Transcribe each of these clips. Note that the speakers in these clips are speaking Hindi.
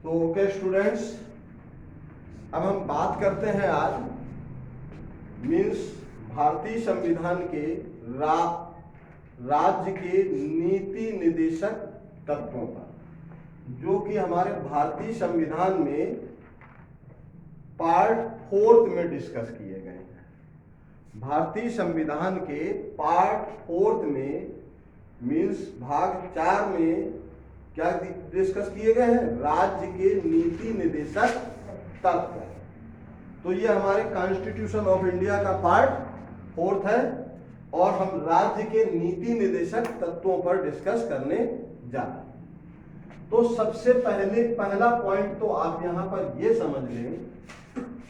तो ओके स्टूडेंट्स, अब हम बात करते हैं आज मीन्स भारतीय संविधान के राज्य के नीति निर्देशक तत्वों पर, जो कि हमारे भारतीय संविधान में पार्ट 4 में डिस्कस किए गए हैं। भारतीय संविधान के पार्ट 4 में मीन्स भाग 4 में क्या डिस्कस किए गए हैं? राज्य के नीति निर्देशक तत्व। तो ये हमारे कॉन्स्टिट्यूशन ऑफ इंडिया का पार्ट 4 है और हम राज्य के नीति निर्देशक तत्वों पर डिस्कस करने जा रहे हैं। तो सबसे पहला पॉइंट तो आप यहां पर ये समझ लें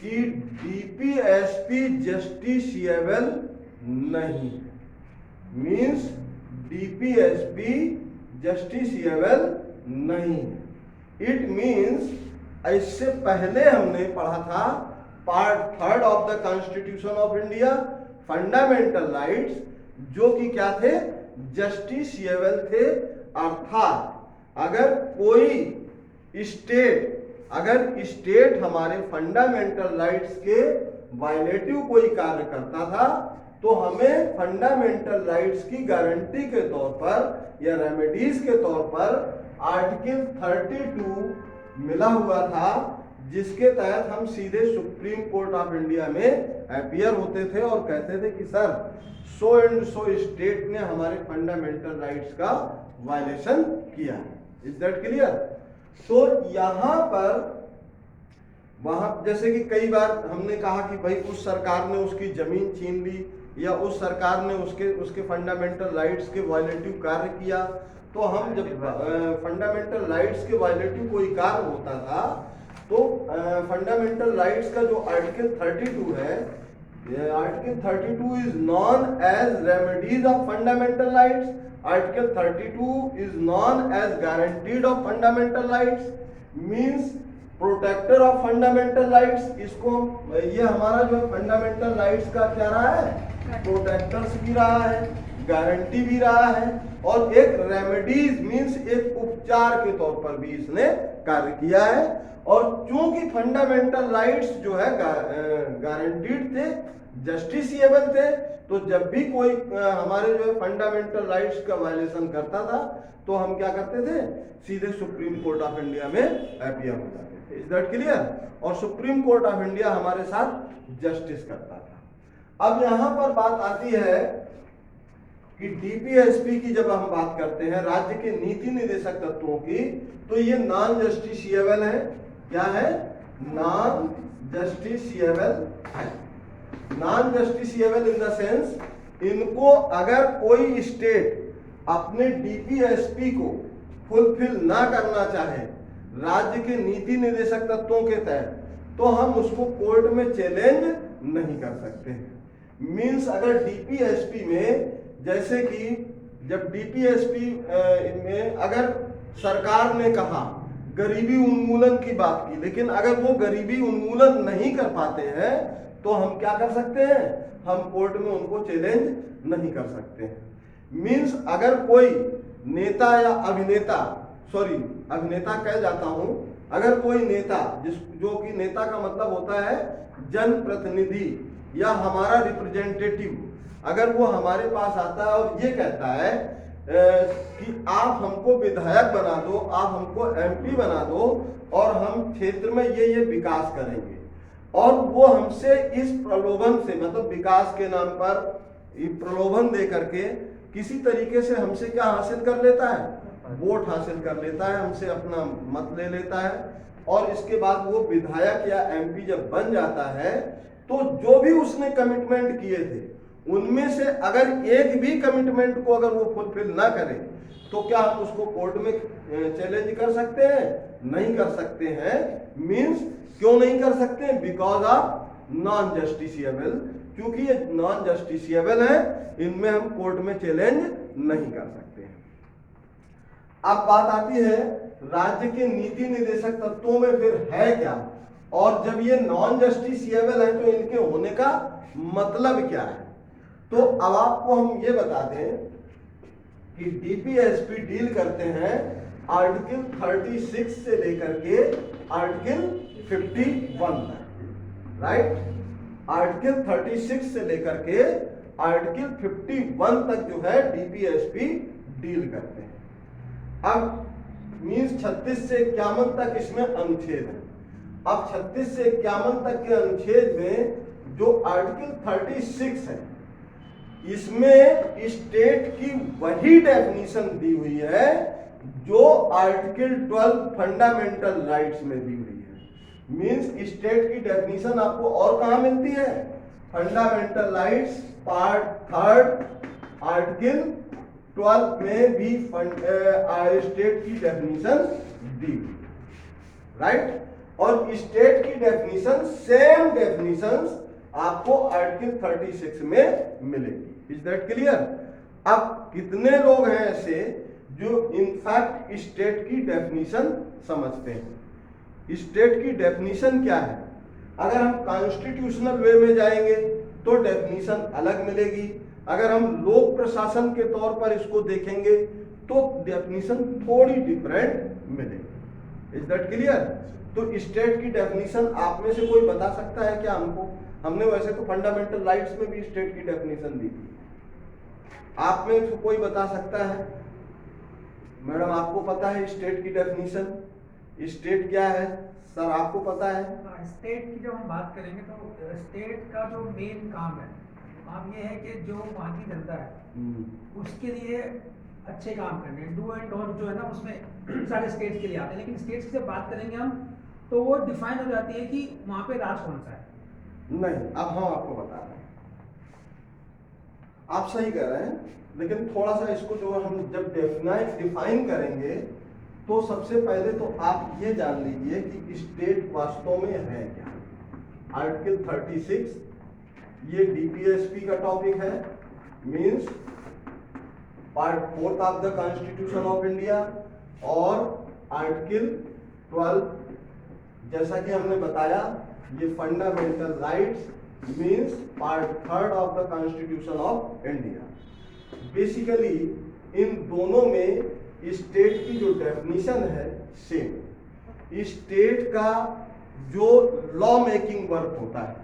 कि डीपीएसपी जस्टिसिएबल नहीं है। मीन्स डीपीएसपी जस्टिसिएबल नहीं है। इट मीन्स, इससे पहले हमने पढ़ा था part 3 of the constitution of India, fundamental rights, जो कि क्या थे? जस्टिसिएबल थे। अर्थात अगर कोई स्टेट हमारे फंडामेंटल राइट्स के वायलेटिव कोई कार्य करता था तो हमें फंडामेंटल राइट्स की गारंटी के तौर पर या रेमेडीज के तौर पर आर्टिकल 32 मिला हुआ था, जिसके तहत हम सीधे सुप्रीम कोर्ट ऑफ इंडिया में अपीयर होते थे और कहते थे कि sir so and so state ने हमारे फंडामेंटल राइट्स का वायलेशन किया है। Is that clear? तो यहां पर वहां जैसे कि कई बार हमने कहा कि भाई उस सरकार ने उसकी जमीन छीन ली या उस सरकार ने उसके फंडामेंटल राइट्स के वायलेटिव कार्य किया, तो हम जब फंडामेंटल राइट्स के वायलेटिव कोई कार्य होता था तो फंडामेंटल राइट्स का जो आर्टिकल 32 है, article 32 is known as remedies of fundamental rights, article 32 is known as guaranteed of fundamental rights, means protector of fundamental rights. इसको ये हमारा जो फंडामेंटल राइट्स का क्या रहा है? प्रोटेक्टर्स भी रहा है, गारंटी भी रहा है और एक रेमेडीज मींस एक उपचार के तौर पर भी इसने कार्य किया है। और चूंकि फंडामेंटल राइट्स जो है गारंटीड थे, जस्टिसिएबल थे, तो जब भी कोई हमारे जो है फंडामेंटल राइट्स का वायलेशन करता था तो हम क्या करते थे? सीधे सुप्रीम कोर्ट ऑफ इंडिया में अपीयर हो जाते थे। Is that clear? और सुप्रीम कोर्ट ऑफ इंडिया हमारे साथ जस्टिस करता था। अब यहां पर बात आती है कि डीपीएसपी की जब हम बात करते हैं, राज्य के नीति निर्देशक तत्वों की, तो ये नॉन जस्टिसिएबल है। क्या है? नॉन जस्टिसिएबल है। Non justiciable in the sense, इनको अगर कोई स्टेट अपने डीपीएसपी को फुलफिल ना करना चाहे राज्य के नीति निर्देशक तत्वों के तहत, तो हम उसको कोर्ट में चैलेंज नहीं कर सकते हैं। मींस अगर डीपीएसपी में, जैसे कि जब डीपीएसपी में अगर सरकार ने कहा गरीबी उन्मूलन की बात की, लेकिन अगर वो गरीबी उन्मूलन नहीं कर पाते हैं तो हम क्या कर सकते हैं? हम कोर्ट में उनको चैलेंज नहीं कर सकते हैं। मींस अगर कोई नेता या अभिनेता कह जाता हूं, अगर कोई नेता जो कि नेता का मतलब होता है जनप्रतिनिधि या हमारा रिप्रेजेंटेटिव, अगर वो हमारे पास आता है और ये कहता है कि आप हमको विधायक बना दो, आप हमको एमपी बना दो और हम क्षेत्र में ये विकास करेंगे, और वो हमसे इस प्रलोभन से, मतलब विकास के नाम पर प्रलोभन दे करके किसी तरीके से हमसे क्या हासिल कर लेता है? वोट हासिल कर लेता है, हमसे अपना मत ले लेता है, और इसके बाद वो विधायक या एमपी जब बन जाता है तो जो भी उसने कमिटमेंट किए थे उनमें से अगर एक भी कमिटमेंट को अगर वो फुलफिल ना करे तो क्या हम उसको कोर्ट में चैलेंज कर सकते हैं? नहीं कर सकते हैं। मींस क्यों नहीं कर सकते? Because of non justiciable. क्योंकि ये नॉन जस्टिसिएबल है, इनमें हम कोर्ट में चैलेंज नहीं कर सकते हैं। अब बात आती है राज्य के नीति निर्देशक तत्वों में फिर है क्या, और जब ये नॉन जस्टिसिएबल है तो इनके होने का मतलब क्या है। तो अब आपको हम ये बता दें कि डीपीएसपी डील करते हैं आर्टिकल 36 से लेकर के आर्टिकल 51 तक, राइट। आर्टिकल 36 से लेकर के आर्टिकल 51 तक जो है डीपीएसपी डील करते हैं। अब मीन्स 36 से 51 तक इसमें अनुच्छेद है। अब 36 से 51 तक के अनुच्छेद में जो आर्टिकल 36 है इसमें स्टेट की वही डेफिनेशन दी हुई है जो आर्टिकल 12 फंडामेंटल राइट्स में दी हुई है। मीन्स स्टेट की डेफिनेशन आपको और कहां मिलती है? फंडामेंटल राइट्स पार्ट 3 आर्टिकल 12 में भी स्टेट की डेफिनेशन दी हुई, राइट। और स्टेट की डेफिनेशन सेम डेफिनेशन आपको आर्टिकल 36 में मिलेगी। Is that clear? अब कितने लोग हैं ऐसे जो इनफैक्ट स्टेट की डेफिनेशन समझते हैं? स्टेट की डेफिनेशन क्या है? अगर हम कॉन्स्टिट्यूशनल वे में जाएंगे तो डेफिनेशन अलग मिलेगी, अगर हम लोक प्रशासन के तौर पर इसको देखेंगे तो डेफिनेशन थोड़ी डिफरेंट मिलेगी। Is that clear? तो स्टेट की डेफिनेशन आप में से कोई बता सकता है क्या हमको? हमने वैसे तो फंडामेंटल राइट्स में भी स्टेट की डेफिनेशन दी थी, आप में से कोई बता सकता है? मैडम आपको पता है स्टेट की डेफिनेशन? स्टेट क्या है सर, आपको पता है? स्टेट की जब हम बात करेंगे तो स्टेट का जो मेन काम है काम ये है कि जो वहाँ की जनता है उसके लिए अच्छे काम करने, डू एंड डोंट जो है ना उसमें सारे स्टेट्स के लिए आते हैं। लेकिन स्टेट्स की जब बात करेंगे हम तो वो डिफाइन हो जाती है कि वहाँ पे राज कौन सा है। नहीं, अब हम आपको बता रहे हैं, आप सही कह रहे हैं, लेकिन थोड़ा सा इसको जो हम जब डिफाइन करेंगे तो सबसे पहले तो आप ये जान लीजिए कि स्टेट वास्तव में है क्या। आर्टिकल 36 ये डीपीएसपी का टॉपिक है, means part 4 of the constitution of India, और आर्टिकल 12 जैसा कि हमने बताया ये fundamental rights means part 3 of the constitution of India. Basically इन दोनों में स्टेट की जो डेफिनेशन है सेम। स्टेट का जो लॉ मेकिंग वर्क होता है,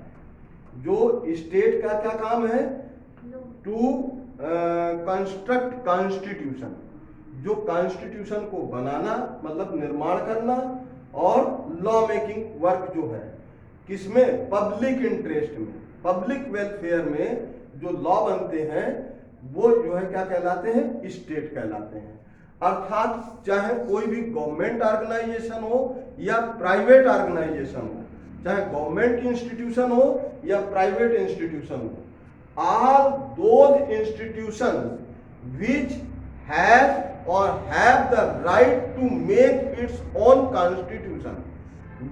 जो स्टेट का क्या काम है? टू कंस्ट्रक्ट कॉन्स्टिट्यूशन, जो कॉन्स्टिट्यूशन को बनाना मतलब निर्माण करना, और लॉ मेकिंग वर्क जो है किसमें? पब्लिक इंटरेस्ट में, पब्लिक वेलफेयर में जो लॉ बनते हैं वो जो है क्या कहलाते हैं? स्टेट कहलाते हैं। अर्थात चाहे कोई भी गवर्नमेंट ऑर्गेनाइजेशन हो या प्राइवेट ऑर्गेनाइजेशन हो, चाहे गवर्नमेंट इंस्टीट्यूशन हो या प्राइवेट इंस्टीट्यूशन हो, all those institutions which have or have the right to make its own constitution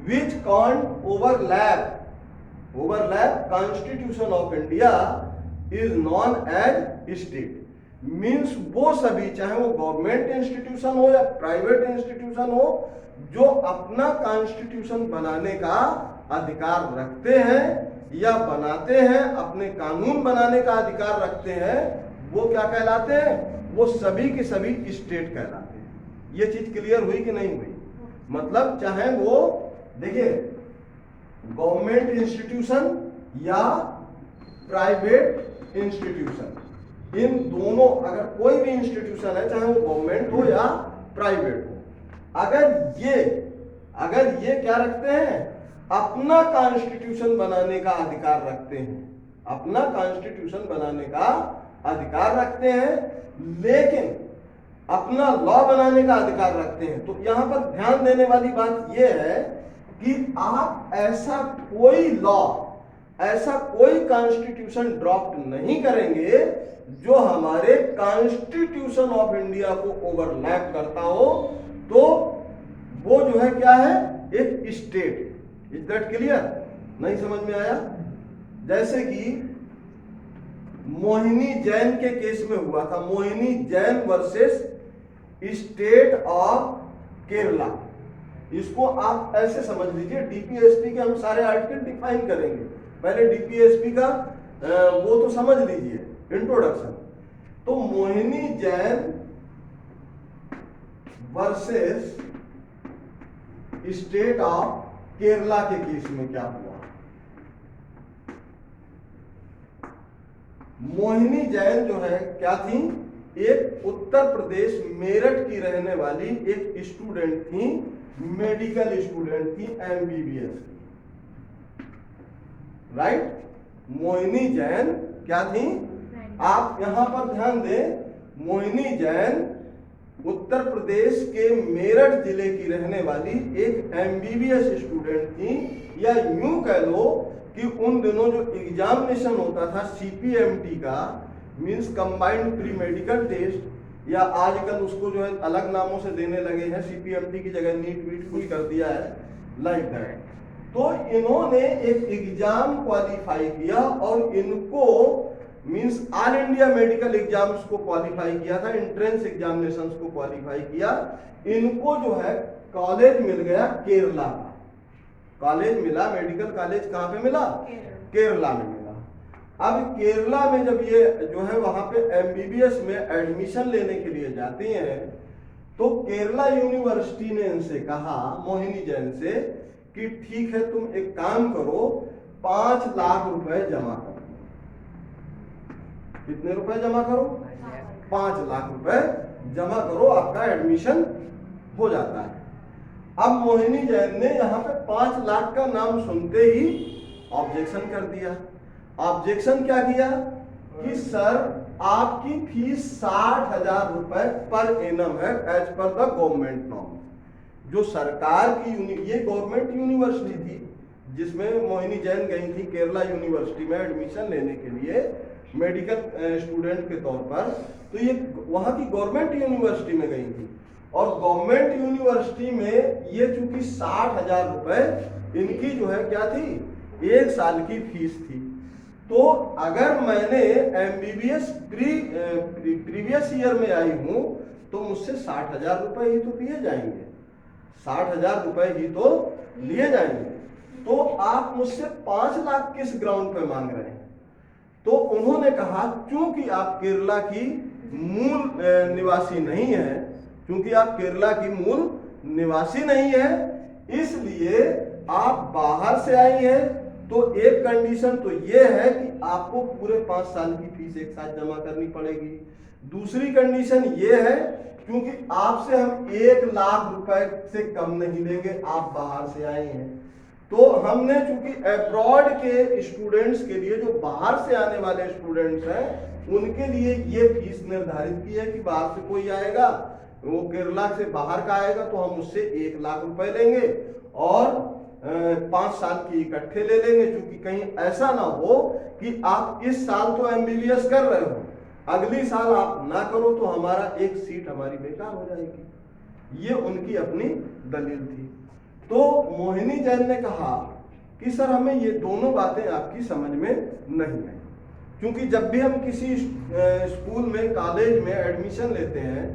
which can't overlap constitution of India is known as state। Means वो सभी चाहे वो गवर्नमेंट इंस्टीट्यूशन हो या प्राइवेट इंस्टीट्यूशन हो जो अपना कॉन्स्टिट्यूशन बनाने का अधिकार रखते हैं या बनाते हैं, अपने कानून बनाने का अधिकार रखते हैं, वो क्या कहलाते हैं? वो सभी के सभी स्टेट कहलाते हैं। ये चीज क्लियर हुई कि नहीं हुई? मतलब चाहे वो देखिए गवर्नमेंट इंस्टीट्यूशन या प्राइवेट इंस्टीट्यूशन, इन दोनों अगर कोई भी इंस्टीट्यूशन है चाहे वो गवर्नमेंट हो या प्राइवेट हो, अगर ये क्या रखते हैं? अपना कॉन्स्टिट्यूशन बनाने का अधिकार रखते हैं, अपना कॉन्स्टिट्यूशन बनाने का अधिकार रखते हैं, लेकिन अपना लॉ बनाने का अधिकार रखते हैं। तो यहां पर ध्यान देने वाली बात यह है कि आप ऐसा कोई लॉ, ऐसा कोई कॉन्स्टिट्यूशन ड्रॉप्ट नहीं करेंगे जो हमारे कॉन्स्टिट्यूशन ऑफ इंडिया को ओवरलैप करता हो, तो वो जो है क्या है? एक स्टेट। Is that clear? नहीं समझ में आया? जैसे कि मोहिनी जैन के केस में हुआ था, Mohini Jain versus state of Kerala. इसको आप ऐसे समझ लीजिए, डीपीएसपी के हम सारे आर्टिकल डिफाइन करेंगे, पहले डीपीएसपी का वो तो समझ लीजिए इंट्रोडक्शन। तो Mohini Jain versus state of Kerala के केस में क्या हुआ। मोहिनी जैन जो है क्या थी, एक उत्तर प्रदेश मेरठ की रहने वाली एक स्टूडेंट थी, मेडिकल स्टूडेंट थी, एमबीबीएस की, राइट। मोहिनी जैन क्या थी, आप यहां पर ध्यान दें, मोहिनी जैन उत्तर प्रदेश के मेरठ जिले की रहने वाली एक एमबीबीएस स्टूडेंट थी, या यूं कह लो कि उन दिनों जो एग्जामिनेशन होता था सीपीएमटी का, means combined pre medical test, या आजकल उसको जो है अलग नामों से देने लगे हैं, सीपीएमटी की जगह नीट वीट कुछ कर दिया है, लाइक दैट। तो इन्होंने एक एग्जाम क्वालिफाई किया और इनको means all India medical exams को क्वालिफाई किया था, एंट्रेंस एग्जामिनेशंस को क्वालिफाई किया। इनको जो है कॉलेज मिल गया केरला का, कॉलेज मिला, मेडिकल कॉलेज कहाँ पे मिला, केरला में मिला। अब केरला में जब ये जो है वहां पे एमबीबीएस में एडमिशन लेने के लिए जाती हैं, तो केरला यूनिवर्सिटी ने इनसे कहा, मोहिनी जैन से, कि ठीक है तुम एक काम करो, 5 लाख रुपए जमा करो। कितने रुपए जमा करो, 5 लाख रुपए जमा करो, आपका एडमिशन हो जाता है। अब मोहिनी जैन ने यहाँ पे 5 लाख का नाम सुनते ही ऑब्जेक्शन कर दिया। ऑब्जेक्शन क्या किया कि सर आपकी फीस 60,000 रुपए पर एनम है as per the government norm. जो सरकार की ये गवर्नमेंट यूनिवर्सिटी थी जिसमें मोहिनी जैन गई थी केरला यूनिवर्सिटी में एडमिशन लेने के लिए मेडिकल स्टूडेंट के तौर पर, तो ये वहां की गवर्नमेंट यूनिवर्सिटी में गई थी, और गवर्नमेंट यूनिवर्सिटी में ये चूंकि 60,000 रुपए इनकी जो है क्या थी, 1 साल की फीस थी। तो अगर मैंने एमबीबीएस प्रीवियस ईयर में आई हूं तो मुझसे 60,000 रुपए ही तो लिए जाएंगे, 60,000 रुपए ही तो लिए जाएंगे। तो आप मुझसे 5 लाख किस ग्राउंड पे मांग रहे हैं? तो उन्होंने कहा क्योंकि आप केरला की मूल निवासी नहीं है, क्योंकि आप केरला की मूल निवासी नहीं है, इसलिए आप बाहर से आई हैं, तो एक कंडीशन तो ये है कि आपको पूरे 5 साल की फीस एक साथ जमा करनी पड़ेगी। दूसरी कंडीशन ये है क्योंकि आपसे हम 1 लाख रुपए से कम नहीं लेंगे, आप बाहर से आए हैं। तो हमने चूंकि अब्रॉड के स्टूडेंट्स के लिए, जो बाहर से आने वाले स्टूडेंट्स हैं, उनके लिए ये फीस निर्धारित की है कि बाहर से कोई आएगा, वो केरला से बाहर का आएगा तो हम उससे 1 लाख रुपए लेंगे और 5 साल की इकट्ठे ले लेंगे, क्योंकि कहीं ऐसा ना हो कि आप इस साल तो एमबीबीएस कर रहे हो, अगली साल आप ना करो तो हमारा एक सीट हमारी बेकार हो जाएगी। ये उनकी अपनी दलील थी। तो मोहिनी जैन ने कहा कि सर हमें ये दोनों बातें आपकी समझ में नहीं आई, क्योंकि जब भी हम किसी स्कूल में, कॉलेज में एडमिशन लेते हैं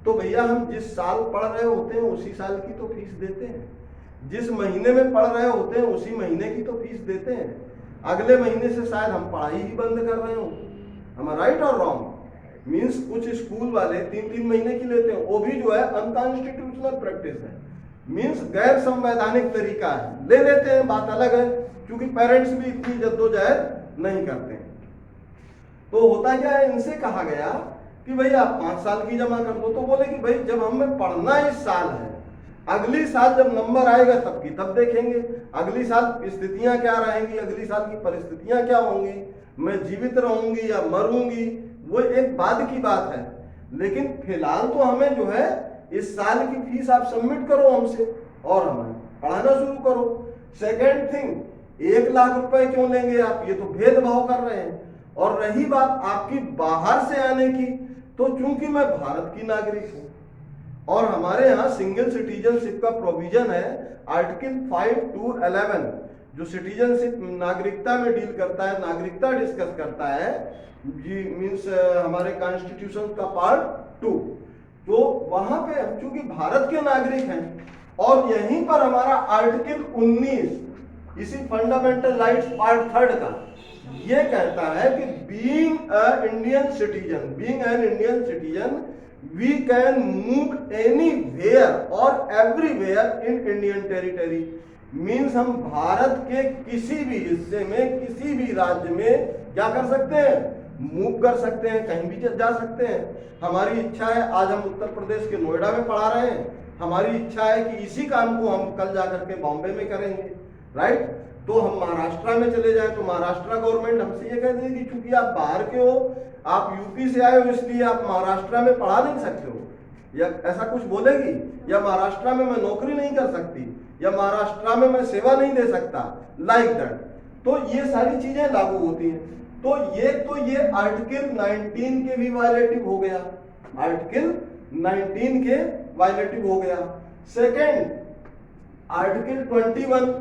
तो भैया हम जिस साल पढ़ रहे होते हैं उसी साल की तो फीस देते हैं, जिस महीने में पढ़ रहे होते हैं उसी महीने की तो फीस देते हैं। अगले महीने से शायद हम पढ़ाई ही बंद कर रहे हो। हम राइट और रॉन्ग? मींस कुछ स्कूल वाले 3-3 महीने की लेते हैं, वो भी जो है अनकॉन्स्टिट्यूशनल प्रैक्टिस है, मींस गैर संवैधानिक तरीका है, ले लेते हैं, बात अलग है, क्योंकि पेरेंट्स भी इतनी जद्दोजहद नहीं करते हैं। तो होता क्या है, इनसे कहा गया कि भाई आप 5 साल की जमा कर दो, तो बोले कि भाई जब हमें पढ़ना इस साल है, अगली साल जब नंबर आएगा तब की तब देखेंगे, अगली साल स्थितियां क्या रहेंगी, अगली साल की परिस्थितियां क्या होंगी, मैं जीवित रहूंगी या मरूंगी, वो एक बाद की बात है। लेकिन फिलहाल तो हमें जो है इस साल की फीस आप सबमिट करो हमसे और हमें पढ़ाना शुरू करो। सेकेंड थिंग, 1 लाख रुपए क्यों लेंगे आप, ये तो भेदभाव कर रहे हैं। और रही बात आपकी बाहर से आने की, तो चूंकि मैं भारत की नागरिक हूं और हमारे यहाँ सिंगल सिटीजनशिप का प्रोविजन है, आर्टिकल 5 to 11 जो सिटीजनशिप नागरिकता में डील करता है, नागरिकता डिस्कस करता है जी, मींस हमारे कॉन्स्टिट्यूशन का पार्ट 2। तो वहां पे हम चूंकि भारत के नागरिक हैं और यहीं पर हमारा आर्टिकल 19 इसी फंडामेंटल राइट्स पार्ट 3 का ये कहता है कि being an Indian citizen we can move anywhere और everywhere in Indian territory. Means हम भारत के किसी भी हिस्से में, किसी भी राज्य में क्या कर सकते हैं, मूव कर सकते हैं, कहीं भी जा सकते हैं। हमारी इच्छा है, आज हम उत्तर प्रदेश के नोएडा में पढ़ा रहे हैं, हमारी इच्छा है कि इसी काम को हम कल जाकर के बॉम्बे में करेंगे, राइट। तो हम महाराष्ट्र में चले जाएं तो महाराष्ट्र गवर्नमेंट हमसे ये कह देगी कि चूंकि आप बाहर के हो, आप यूपी से आए हो, इसलिए आप महाराष्ट्र में पढ़ा नहीं सकते हो, या ऐसा कुछ बोलेगी, या महाराष्ट्र में मैं नौकरी नहीं कर सकती, या महाराष्ट्र में मैं सेवा नहीं दे सकता, लाइक दैट। तो ये सारी चीजें लागू होती हैं। तो ये आर्टिकल 19 के भी वायलेटिव हो गया, आर्टिकल 19 के वायलेटिव हो गया। सेकेंड, आर्टिकल 21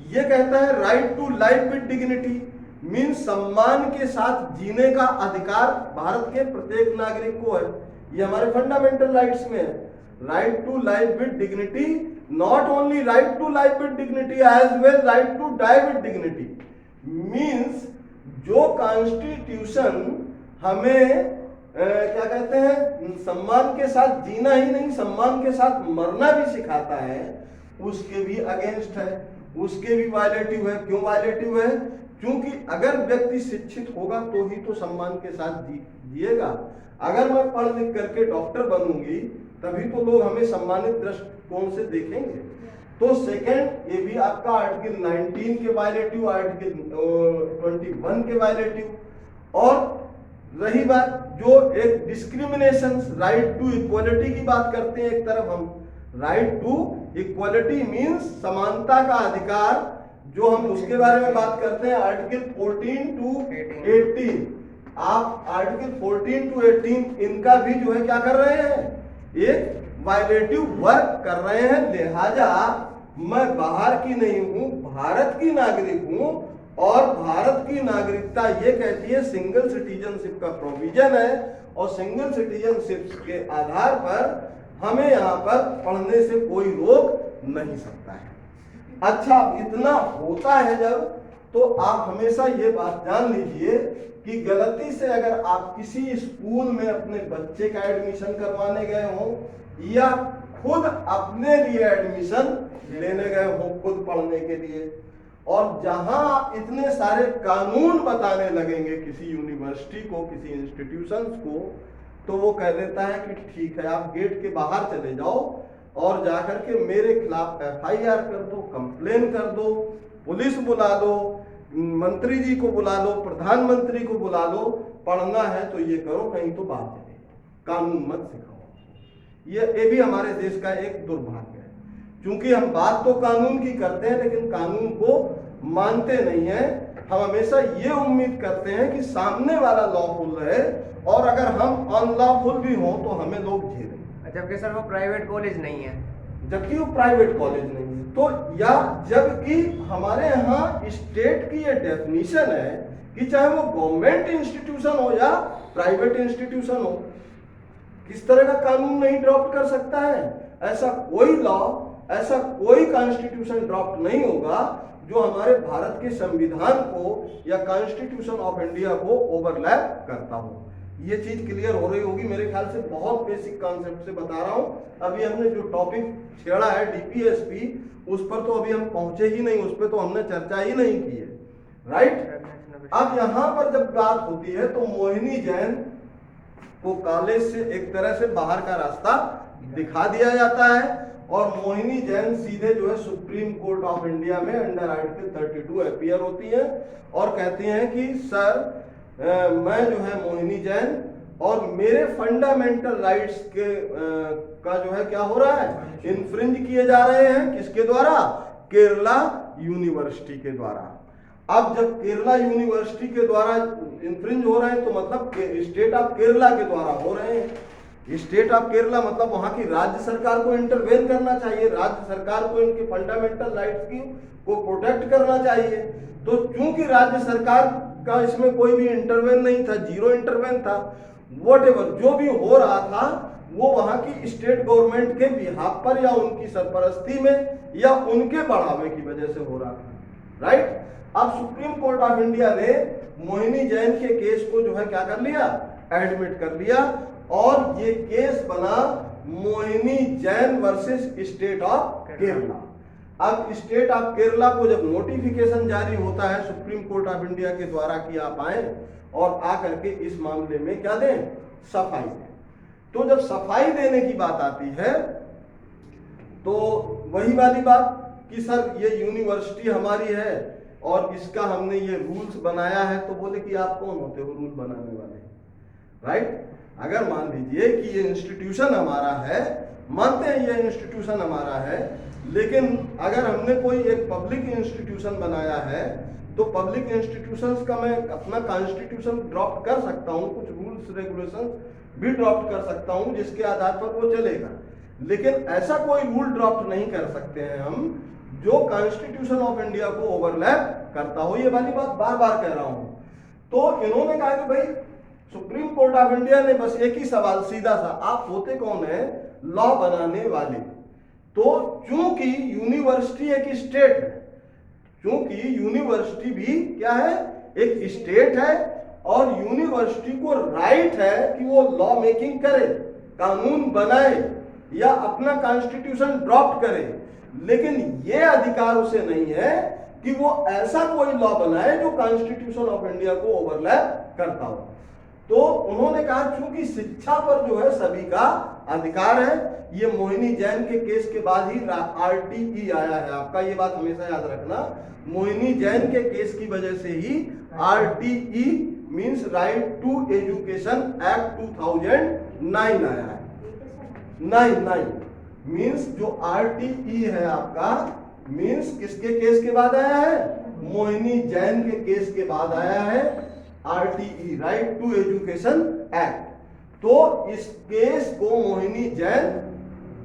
ये कहता है right to life with dignity, means सम्मान के साथ जीने का अधिकार भारत के प्रत्येक नागरिक को है। ये हमारे फंडामेंटल राइट्स में है, right to life with dignity, not only right to life with dignity as well right to die with dignity. Means जो कॉन्स्टिट्यूशन हमें क्या कहते हैं, सम्मान के साथ जीना ही नहीं, सम्मान के साथ मरना भी सिखाता है, उसके भी अगेंस्ट है, उसके भी वायलेटिव है। क्यों वायलेटिव है? क्योंकि अगर व्यक्ति शिक्षित होगा तो ही तो सम्मान के साथ जिएगा। अगर मैं पढ़ लिख करके डॉक्टर बनूंगी तभी तो लोग हमें सम्मानित दृष्टिकोण से देखेंगे। तो सेकंड, ये भी आपका आर्टिकल 19 के वायलेटिव, आर्टिकल 21 के वायलेटिव। और रही बात जो एक डिस्क्रिमिनेशन, राइट टू इक्वलिटी की बात करते हैं, एक तरफ हम राइट टू इक्वलिटी मीन्स समानता का अधिकार, जो हम उसके बारे में बात करते हैं आर्टिकल 14 टू 18। आप आर्टिकल 14 टू 18 इनका भी जो है क्या कर रहे हैं, एक वायलेटिव वर्क कर रहे हैं। लिहाजा मैं बाहर की नहीं हूं, भारत की नागरिक हूं, और भारत की नागरिकता ये कहती है सिंगल सिटीजनशिप का प्रोविजन है, और सिंगल सिटीजनशिप के आधार पर हमें यहाँ पर पढ़ने से कोई रोक नहीं सकता है। अच्छा, इतना होता है जब, तो आप हमेशा ये बात जान लीजिए कि गलती से अगर आप किसी स्कूल में अपने बच्चे का एडमिशन करवाने गए हो, या खुद अपने लिए एडमिशन लेने गए हो, खुद पढ़ने के लिए, और जहां इतने सारे कानून बताने लगेंगे किसी यूनिवर्सिटी को, किसी इंस्टीट्यूशंस को, तो वो कह देता है कि ठीक है, आप गेट के बाहर चले जाओ और जाकर के मेरे खिलाफ FIR कर दो, कंप्लेन कर दो, पुलिस बुला दो, मंत्री जी को बुला लो, प्रधानमंत्री को बुला लो, पढ़ना है तो ये करो, नहीं तो बात चले, कानून मत सिखाओ। ये भी हमारे देश का एक दुर्भाग्य है, क्योंकि हम बात तो कानून की करते हैं लेकिन कानून को मानते नहीं हैं। हम हमेशा ये उम्मीद करते हैं कि सामने वाला लॉफुल रहे, और अगर हम अनलॉफुल भी हों तो हमें लोग झेलें। जबकि सर वो प्राइवेट कॉलेज नहीं है, जबकि वो प्राइवेट कॉलेज नहीं है, तो या जबकि हमारे यहाँ स्टेट की ये डेफिनेशन है कि चाहे वो गवर्नमेंट इंस्टीट्यूशन हो या प्राइवेट इंस्टीट्यूशन हो, किस तरह का कानून नहीं ड्रॉप्ट कर सकता है। ऐसा कोई लॉ, ऐसा कोई कॉन्स्टिट्यूशन ड्रॉप्ट नहीं होगा जो हमारे भारत के संविधान को या कॉन्स्टिट्यूशन ऑफ इंडिया को ओवरलैप करता हो। ये चीज क्लियर हो रही होगी मेरे ख्याल से, बहुत बेसिक कॉन्सेप्ट से बता रहा हूं। अभी हमने जो टॉपिक छेड़ा है DPSP, उस पर तो अभी हम पहुंचे ही नहीं, उस पर तो हमने चर्चा ही नहीं की है, राइट। अब यहां पर जब बात होती है तो मोहिनी जैन को कॉलेज से एक तरह से बाहर का रास्ता दिखा दिया जाता है, और मोहिनी जैन सीधे जो है सुप्रीम कोर्ट ऑफ इंडिया में अंडर आर्टिकल 32 अपीयर होती है और कहती हैं कि सर मैं जो है मोहिनी जैन, और मेरे फंडामेंटल राइट्स के का जो है क्या हो रहा है, इन्फ्रिंज किए जा रहे हैं। किसके द्वारा? केरला यूनिवर्सिटी के द्वारा। अब जब केरला यूनिवर्सिटी के द्वारा इन्फ्रिंज हो रहे हैं तो मतलब स्टेट ऑफ केरला के द्वारा हो रहे हैं। स्टेट ऑफ केरला मतलब वहां की राज्य सरकार को इंटरवेन करना चाहिए, राज्य सरकार को इनके फंडामेंटल राइट्स की को प्रोटेक्ट करना चाहिए। तो चूंकि राज्य सरकार का इसमें कोई भी इंटरवेन नहीं था, जीरो इंटरवेन था, व्हाटएवर जो भी हो रहा था वो वहां की स्टेट गवर्नमेंट के बिहाफ पर या उनकी सरपरस्ती में या उनके बढ़ावे की वजह से हो रहा था, राइट। अब सुप्रीम कोर्ट ऑफ इंडिया ने मोहिनी जैन के केस को जो है क्या कर लिया, एडमिट कर लिया, और ये केस बना Mohini Jain versus state of Kerala. अब स्टेट ऑफ केरला को जब नोटिफिकेशन जारी होता है सुप्रीम कोर्ट ऑफ इंडिया के द्वारा कि आप आए और आकर के इस मामले में क्या दें, सफाई दें, तो जब सफाई देने की बात आती है तो वही वाली बात कि सर ये यूनिवर्सिटी हमारी है और इसका हमने ये रूल्स बनाया है, तो बोले कि आप कौन होते हो रूल बनाने वाले, राइट? अगर मान लीजिए कि ये इंस्टीट्यूशन हमारा है, मानते हैं ये इंस्टीट्यूशन हमारा है, लेकिन अगर हमने कोई एक पब्लिक इंस्टीट्यूशन बनाया है तो पब्लिक इंस्टीट्यूशंस का मैं अपना कॉन्स्टिट्यूशन ड्रॉप कर सकता हूँ, कुछ रूल्स रेगुलेशंस भी ड्रॉप कर सकता हूँ जिसके आधार पर वो चलेगा, लेकिन ऐसा कोई रूल ड्रॉप नहीं कर सकते हैं हम जो कॉन्स्टिट्यूशन ऑफ इंडिया को ओवरलैप करता हो। ये वाली बात बार बार कह रहा हूं। तो इन्होंने कहा कि भाई सुप्रीम कोर्ट ऑफ इंडिया ने बस एक ही सवाल सीधा सा, आप होते कौन है, लॉ बनाने वाले। तो चूंकि यूनिवर्सिटी एक स्टेट है, क्योंकि यूनिवर्सिटी भी क्या है, एक स्टेट है, और यूनिवर्सिटी को राइट है कि वो लॉ मेकिंग करे, कानून बनाए या अपना कॉन्स्टिट्यूशन ड्रॉप करे, लेकिन ये अधिकार उसे नहीं है कि वो ऐसा कोई लॉ बनाए जो कॉन्स्टिट्यूशन ऑफ इंडिया को ओवरलैप करता हो। तो उन्होंने कहा चूंकि शिक्षा पर जो है सभी का अधिकार है, ये मोहिनी जैन के केस के बाद ही RTE आया है, आपका ये बात हमेशा याद रखना, मोहिनी जैन के केस की वजह से ही RTE means right to education act 2009 आया है। 9 मींस जो RTE है आपका मींस किसके केस के बाद आया है, मोहिनी जैन के केस के बाद आया है RTE right to education act. तो इस केस को मोहिनी जैन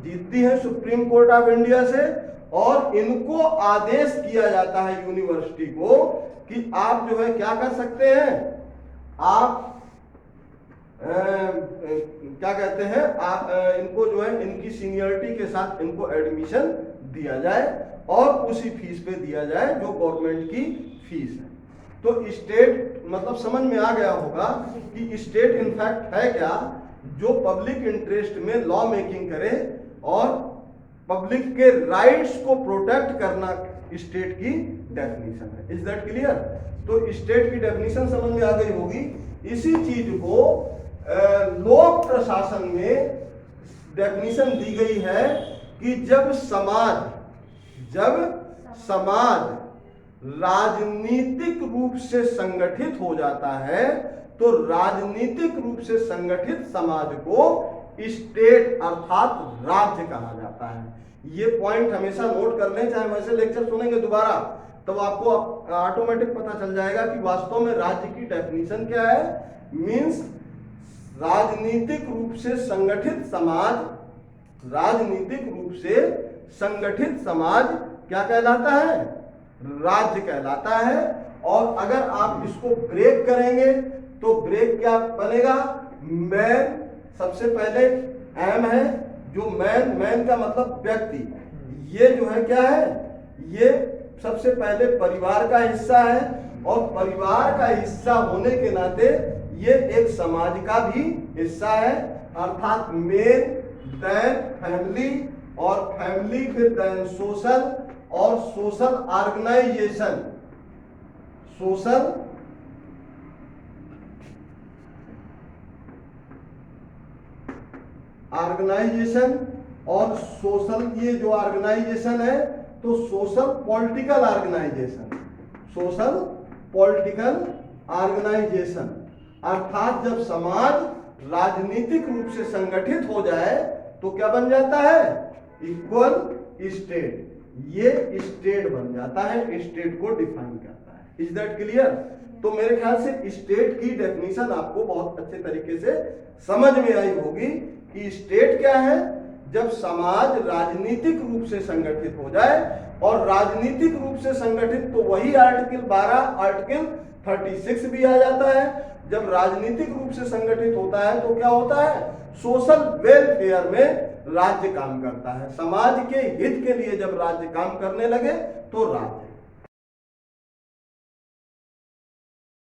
जीतती है सुप्रीम कोर्ट ऑफ इंडिया से, और इनको आदेश किया जाता है यूनिवर्सिटी को कि आप जो है क्या कर सकते हैं, आप क्या कहते हैं, आप इनको जो है इनकी सीनियरिटी के साथ इनको एडमिशन दिया जाए और उसी फीस पे दिया जाए जो गवर्नमेंट की फीस है। तो स्टेट मतलब समझ में आ गया होगा कि स्टेट इनफैक्ट है क्या, जो पब्लिक इंटरेस्ट में लॉ मेकिंग करे और पब्लिक के राइट्स को प्रोटेक्ट करना स्टेट की डेफिनेशन है। Is that clear? तो स्टेट की डेफिनेशन समझ में आ गई होगी। इसी चीज को लोक प्रशासन में डेफिनेशन दी गई है कि जब समाज राजनीतिक रूप से संगठित हो जाता है तो राजनीतिक रूप से संगठित समाज को स्टेट अर्थात राज्य कहा जाता है। ये पॉइंट हमेशा नोट कर लें, चाहे वैसे लेक्चर सुनेंगे दोबारा तो आपको ऑटोमेटिक पता चल जाएगा कि वास्तव में राज्य की डेफिनेशन क्या है। मींस राजनीतिक रूप से संगठित समाज, राजनीतिक रूप से संगठित समाज क्या कहलाता है, राज्य कहलाता है। और अगर आप इसको ब्रेक करेंगे तो ब्रेक क्या बनेगा, मैन सबसे पहले एम है, जो मैन का मतलब व्यक्ति, ये जो है क्या है, ये सबसे पहले परिवार का हिस्सा है और परिवार का हिस्सा होने के नाते ये एक समाज का भी हिस्सा है, अर्थात मेन देन फैमिली और फैमिली फिर देन सोशल और सोशल ऑर्गेनाइजेशन, सोशल ऑर्गेनाइजेशन और सोशल, ये जो ऑर्गेनाइजेशन है तो social political organisation, social political organisation, अर्थात जब समाज राजनीतिक रूप से संगठित हो जाए तो क्या बन जाता है, इक्वल स्टेट, ये स्टेट बन जाता है, स्टेट को डिफाइन करता है। Is that clear? तो मेरे ख्याल से स्टेट की डेफिनेशन आपको बहुत अच्छे तरीके से समझ में आई होगी कि स्टेट क्या है, जब समाज राजनीतिक रूप से संगठित हो जाए, और राजनीतिक रूप से संगठित तो वही आर्टिकल 12 आर्टिकल 36 भी आ जाता है। जब राजनीतिक रूप से संगठित होता है तो क्या होता है, सोशल वेलफेयर में राज्य काम करता है, समाज के हित के लिए जब राज्य काम करने लगे तो राज्य